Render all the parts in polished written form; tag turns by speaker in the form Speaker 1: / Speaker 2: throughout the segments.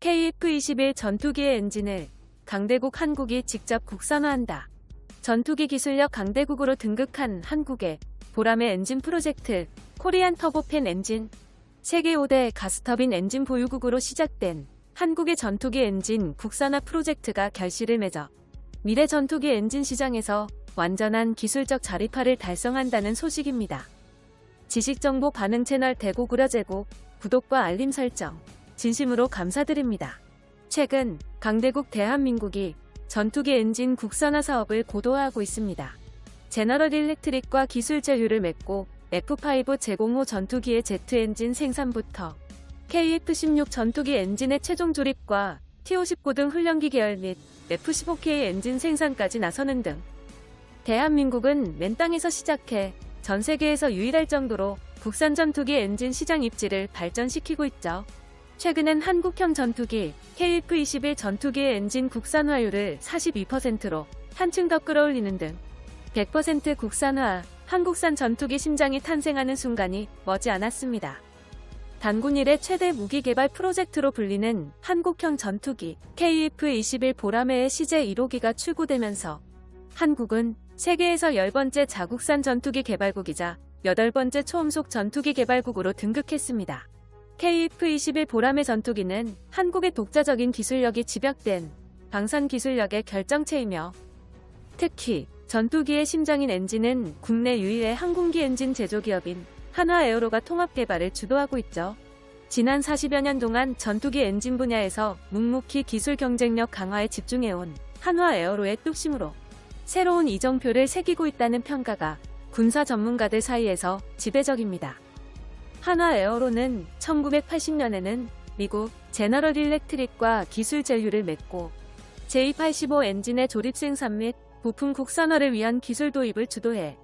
Speaker 1: KF-21 전투기의 엔진을 강대국 한국이 직접 국산화한다. 전투기 기술력 강대국으로 등극한 한국의 보람의 엔진 프로젝트 코리안 터보팬 엔진. 세계 5대 가스터빈 엔진 보유국으로 시작된 한국의 전투기 엔진 국산화 프로젝트가 결실을 맺어 미래 전투기 엔진 시장에서 완전한 기술적 자립화를 달성한다는 소식입니다. 지식정보 반응 채널 대고구려 제고, 구독과 알림 설정 진심으로 감사드립니다. 최근 강대국 대한민국이 전투기 엔진 국산화 사업을 고도화하고 있습니다. 제너럴 일렉트릭과 기술 제휴를 맺고 F5 제공호 전투기의 제트 엔진 생산부터 KF-16 전투기 엔진의 최종 조립과 T-59 등 훈련기 계열 및 F-15K 엔진 생산까지 나서는 등 대한민국은 맨 땅에서 시작해 전 세계에서 유일할 정도로 국산 전투기 엔진 시장 입지를 발전시키고 있죠. 최근엔 한국형 전투기 KF-21 전투기의 엔진 국산화율을 42%로 한층 더 끌어올리는 등 100% 국산화, 한국산 전투기 심장이 탄생하는 순간이 머지않았습니다. 단군 이래 최대 무기 개발 프로젝트로 불리는 한국형 전투기 KF-21 보람의 시제 1호기가 출고되면서 한국은 세계에서 10번째 자국산 전투기 개발국이자 8번째 초음속 전투기 개발국으로 등극했습니다. KF-21 보람의 전투기는 한국의 독자적인 기술력이 집약된 방산 기술력의 결정체이며 특히 전투기의 심장인 엔진은 국내 유일의 항공기 엔진 제조기업인 한화에어로가 통합 개발을 주도하고 있죠. 지난 40여 년 동안 전투기 엔진 분야에서 묵묵히 기술 경쟁력 강화에 집중해온 한화에어로의 뚝심으로 새로운 이정표를 새기고 있다는 평가가 군사 전문가들 사이에서 지배적입니다. 한화에어로는 1980년에는 미국 제너럴 일렉트릭과 기술 제휴를 맺고 J85 엔진의 조립 생산 및 부품 국산화를 위한 기술 도입을 주도해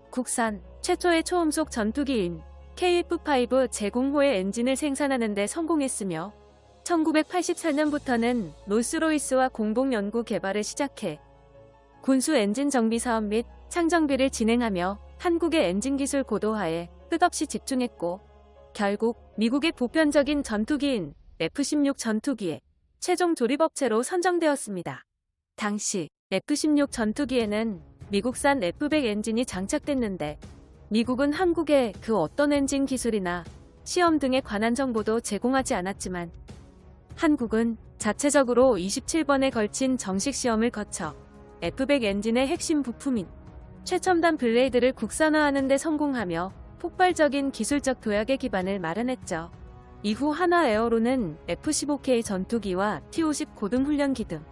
Speaker 1: 국산 최초의 초음속 전투기인 KF-5 제공호의 엔진을 생산하는 데 성공했으며 1984년부터는 롤스로이스와 공동 연구 개발을 시작해 군수 엔진 정비 사업 및 창정비를 진행하며 한국의 엔진 기술 고도화에 끝없이 집중했고 결국 미국의 보편적인 전투기인 F-16 전투기의 최종 조립업체로 선정되었습니다. 당시 F-16 전투기에는 미국산 F-100 엔진이 장착됐는데 미국은 한국에 그 어떤 엔진 기술이나 시험 등에 관한 정보도 제공하지 않았지만 한국은 자체적으로 27번에 걸친 정식 시험을 거쳐 F-100 엔진의 핵심 부품인 최첨단 블레이드를 국산화하는 데 성공하며 폭발적인 기술적 도약의 기반을 마련했죠. 이후 한화에어로는 F-15K 전투기와 T-59 등 훈련기 등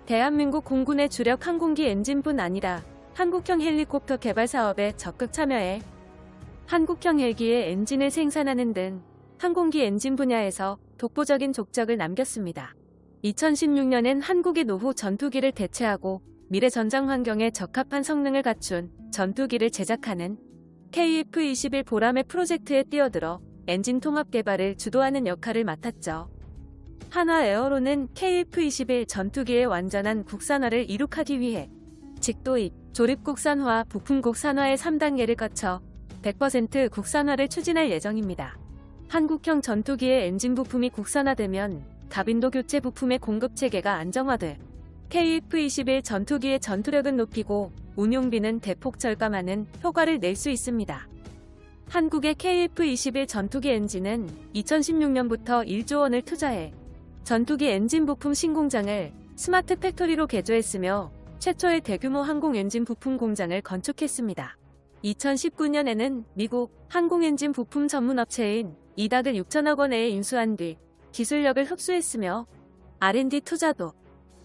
Speaker 1: 대한민국 공군의 주력 항공기 엔진뿐 아니라 한국형 헬리콥터 개발 사업에 적극 참여해 한국형 헬기의 엔진을 생산하는 등 항공기 엔진 분야에서 독보적인 족적을 남겼습니다. 2016년엔 한국의 노후 전투기를 대체하고 미래 전장 환경에 적합한 성능을 갖춘 전투기를 제작하는 KF-21 보람의 프로젝트에 뛰어들어 엔진 통합 개발을 주도하는 역할을 맡았죠. 한화에어로는 KF-21 전투기의 완전한 국산화를 이룩하기 위해 직도입, 조립 국산화, 부품 국산화의 3단계를 거쳐 100% 국산화를 추진할 예정입니다. 한국형 전투기의 엔진 부품이 국산화되면 가빈도 교체 부품의 공급 체계가 안정화돼 KF-21 전투기의 전투력은 높이고 운용비는 대폭 절감하는 효과를 낼 수 있습니다. 한국의 KF-21 전투기 엔진은 2016년부터 1조 원을 투자해 전투기 엔진 부품 신공장을 스마트 팩토리로 개조했으며 최초의 대규모 항공 엔진 부품 공장을 건축했습니다. 2019년에는 미국 항공 엔진 부품 전문 업체인 이닥을 6천억 원에 인수한 뒤 기술력을 흡수했으며 R&D 투자도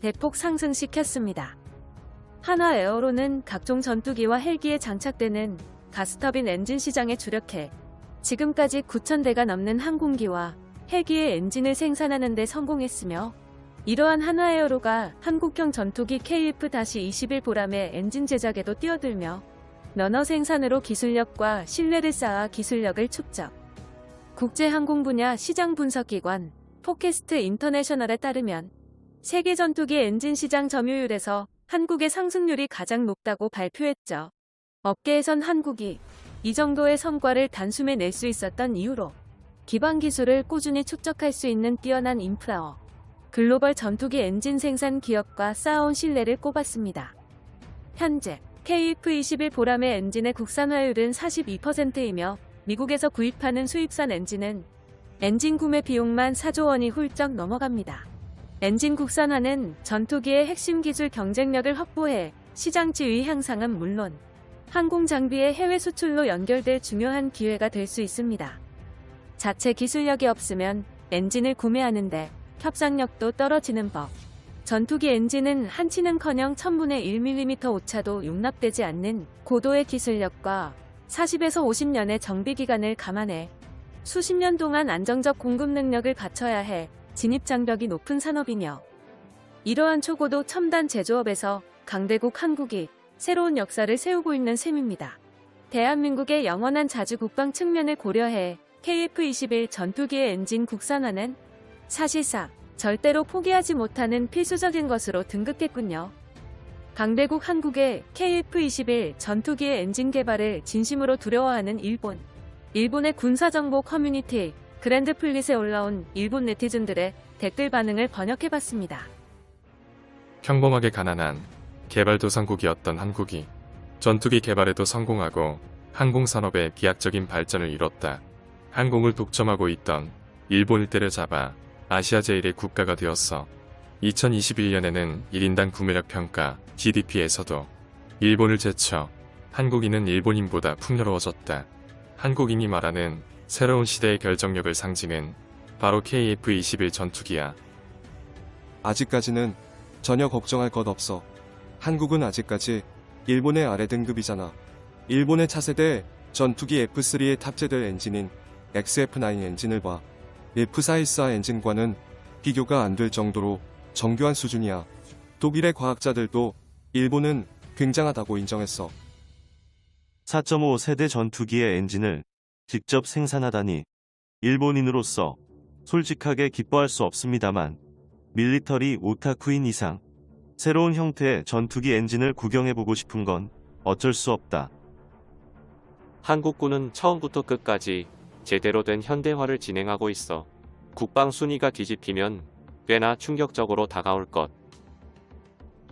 Speaker 1: 대폭 상승시켰습니다. 한화에어로는 각종 전투기와 헬기에 장착되는 가스터빈 엔진 시장에 주력해 지금까지 9,000대가 넘는 항공기와 헬기의 엔진을 생산하는 데 성공했으며 이러한 한화에어로가 한국형 전투기 KF-21 보람의 엔진 제작에도 뛰어들며 면허 생산으로 기술력과 신뢰를 쌓아 기술력을 축적. 국제항공 분야 시장 분석기관 포캐스트 인터내셔널에 따르면 세계 전투기 엔진 시장 점유율에서 한국의 상승률이 가장 높다고 발표했죠. 업계에선 한국이 이 정도의 성과를 단숨에 낼 수 있었던 이유로 기반 기술을 꾸준히 축적할 수 있는 뛰어난 인프라와 글로벌 전투기 엔진 생산 기업과 쌓아온 신뢰를 꼽았습니다. 현재 KF-21 보람의 엔진의 국산화율은 42%이며 미국에서 구입하는 수입산 엔진은 엔진 구매 비용만 4조 원이 훌쩍 넘어갑니다. 엔진 국산화는 전투기의 핵심 기술 경쟁력을 확보해 시장 지위 향상은 물론 항공 장비의 해외 수출로 연결될 중요한 기회가 될 수 있습니다. 자체 기술력이 없으면 엔진을 구매하는데 협상력도 떨어지는 법. 전투기 엔진은 한치는커녕 1000분의 1mm 오차도 용납되지 않는 고도의 기술력과 40에서 50년의 정비 기간을 감안해 수십 년 동안 안정적 공급 능력을 갖춰야 해 진입장벽이 높은 산업이며, 이러한 초고도 첨단 제조업에서 강대국 한국이 새로운 역사를 세우고 있는 셈입니다. 대한민국의 영원한 자주 국방 측면을 고려해 KF-21 전투기의 엔진 국산화는 사실상 절대로 포기하지 못하는 필수적인 것으로 등극했군요. 강대국 한국의 KF-21 전투기의 엔진 개발을 진심으로 두려워하는 일본. 일본의 군사정보 커뮤니티 그랜드 플릿에 올라온 일본 네티즌들의 댓글 반응을 번역해봤습니다.
Speaker 2: 평범하게 가난한 개발도상국이었던 한국이 전투기 개발에도 성공하고 항공산업의 비약적인 발전을 이뤘다. 항공을 독점하고 있던 일본을 때려잡아 아시아 제1의 국가가 되었어. 2021년에는 1인당 구매력 평가 GDP에서도 일본을 제쳐 한국인은 일본인보다 풍요로워졌다. 한국인이 말하는 새로운 시대의 결정력을 상징은 바로 KF-21 전투기야.
Speaker 3: 아직까지는 전혀 걱정할 것 없어. 한국은 아직까지 일본의 아래 등급이잖아. 일본의 차세대 전투기 F3에 탑재될 엔진인 XF9 엔진을 봐. F414 엔진과는 비교가 안 될 정도로 정교한 수준이야. 독일의 과학자들도 일본은 굉장하다고 인정했어.
Speaker 4: 4.5 세대 전투기의 엔진을 직접 생산하다니 일본인으로서 솔직하게 기뻐할 수 없습니다만, 밀리터리 오타쿠인 이상 새로운 형태의 전투기 엔진을 구경해보고 싶은 건 어쩔 수 없다.
Speaker 5: 한국군은 처음부터 끝까지 제대로 된 현대화를 진행하고 있어. 국방 순위가 뒤집히면 꽤나 충격적으로 다가올 것.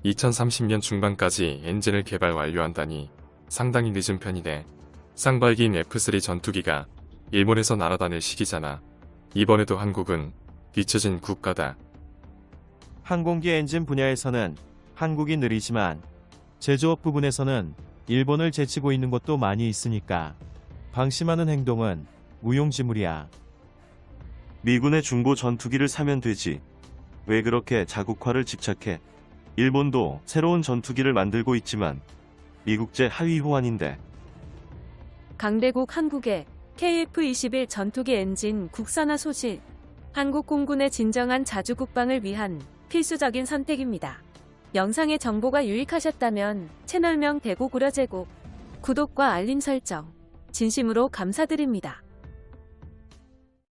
Speaker 2: 2030년 중반까지 엔진을 개발 완료한다니 상당히 늦은 편이네. 쌍발기인 F3 전투기가 일본에서 날아다닐 시기잖아. 이번에도 한국은 뒤처진 국가다.
Speaker 6: 항공기 엔진 분야에서는 한국이 느리지만 제조업 부분에서는 일본을 제치고 있는 곳도 많이 있으니까 방심하는 행동은 무용지물이야.
Speaker 4: 미군의 중고 전투기를 사면 되지. 왜 그렇게 자국화를 집착해? 일본도 새로운 전투기를 만들고 있지만 미국제 하위 호환인데.
Speaker 1: 강대국 한국의 KF-21 전투기 엔진 국산화 소식. 한국 공군의 진정한 자주 국방을 위한 필수적인 선택입니다. 영상의 정보가 유익하셨다면 채널명 대구구려제국 구독과 알림 설정 진심으로 감사드립니다.